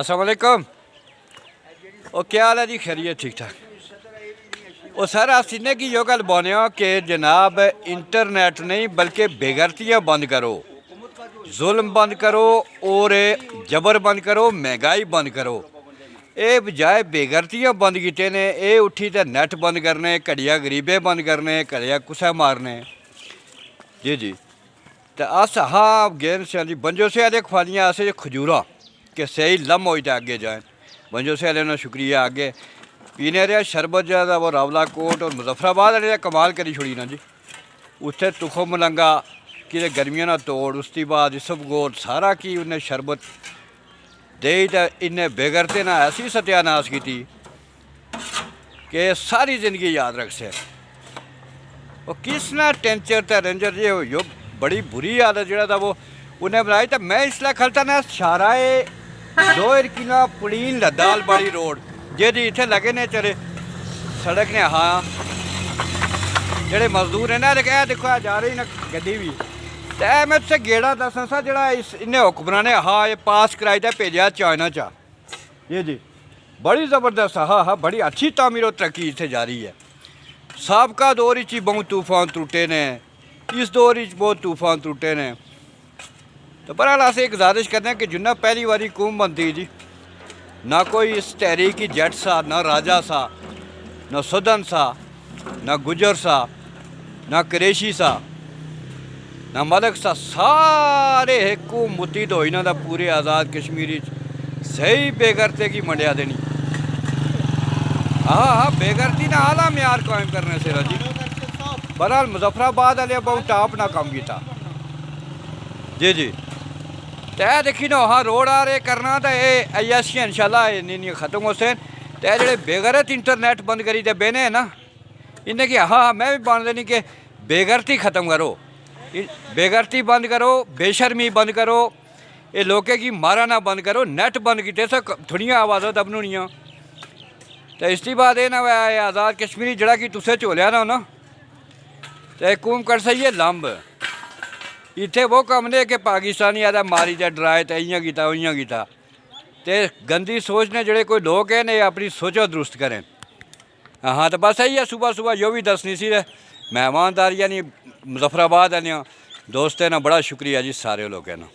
अस्सलाम वालेकुम। और क्या हाल है जी? खैरियत ठीक ठाक। और सर अस इन्हें की यो गल बोने कि जनाब इंटरनेट नहीं बल्कि बेगैरतियाँ बंद करो, जुल्म बंद करो और जबर बंद करो, महंगाई बंद करो। ये बजाय बेगैरतियाँ बंद कीते ने, ये उठी तो नैट बंद करने, घड़िया गरीबे बंद करने, घड़िया कुसा मारने। जी जी। तो अस हाँ गेन से बंजो से आदे खुआलियाँ अस खजूरा कि सही लम हो आगे जाए। बंजो से आदे शुक्रिया। आगे पीने रहा शरबत ज्यादा वो रावला कोट और मुजफ्फराबाद वाले कमाल करी छोड़ी ना जी। उत्थे तुखो मलंगा कि गर्मियों ना तोड़, उसकी बाद इसबगोल सारा की उन्हें शरबत दे तो इन्हें बेगरते ना ऐसी सत्यानाश की कि सारी जिंदगी याद रख से। और किसना टेंचर तो रेंजर ये बड़ी बुरी आदत जरा था वो उन्हें बनाई। तो मैं इसलिए खलता ना शाराए 2 किला पुलीन लद्दाल बाड़ी रोड जे जी इतने लगे ने चले सड़क ने। हाँ जेडे मजदूर है ना देखो जा रही ना गड्डी भी। तो मैं तुझे गेड़ा दसा सा जरा इन्हें हुक्मरान ने हाँ ये पास कराई था भेजा चाइना चा। ये जी बड़ी ज़बरदस्त। हाँ हाँ बड़ी अच्छी तामीर और तरक्की इतने जा रही है। सबका दौर ही बहुत तूफान टूटे ने, इस दौर बहुत तूफान टूटे ने। तो बहरहाल अस गुजारिश करते हैं कि जिन्ना पहली बारी हुकूमत बनती जी, ना कोई इस तहरीकी जट सा, ना राजा सा, ना सुदन सा, ना गुजर सा, ना कुरैशी सा, ना मलक सा, सारे हुकूमती तो इन्हों का पूरे आज़ाद कश्मीर सही बेगरते की मंडिया देनी। हाँ हाँ बेगरती ना आला म्यार कायम करने से जी। बहरहाल मुजफ्फराबाद वाले बहुत टॉप ना काम किया। जी जी। तो देखी ना हाँ रोड आ रहे करना तो ये अयाशियाँ इंशाल्लाह नहीं खत्म हो सकें। तो जेडे बेगैरत इंटरनेट बंद करी ते बेने है ना इन्हें कि हाँ मैं भी बन देनी कि बेगैरती ख़त्म करो, बेगैरती बंद करो, बेशर्मी बंद करो, ये लोगों की माराना बंद करो। नैट बंद किते थोड़ियाँ आवाज़ां दबनियाँ। तो इसके बाद ये ना आज़ाद कश्मीरी जड़ा कि तुसें झोलिया ना तो हुकूम कर सही है लंब इतने वो कम ने कि पाकिस्तानी आदा मारी जा डराए तो इं किया उं किया। तो गंदी सोच ने जोड़े कोई लोग हैं ने अपनी सोचो दुरुस्त करें। हाँ तो बस यही है सुबह सुबह जो भी दसनी सी मेहमानदारी यानी मुजफ्फराबाद आने दोस्तें ना बड़ा शुक्रिया जी सारे लोगों ना।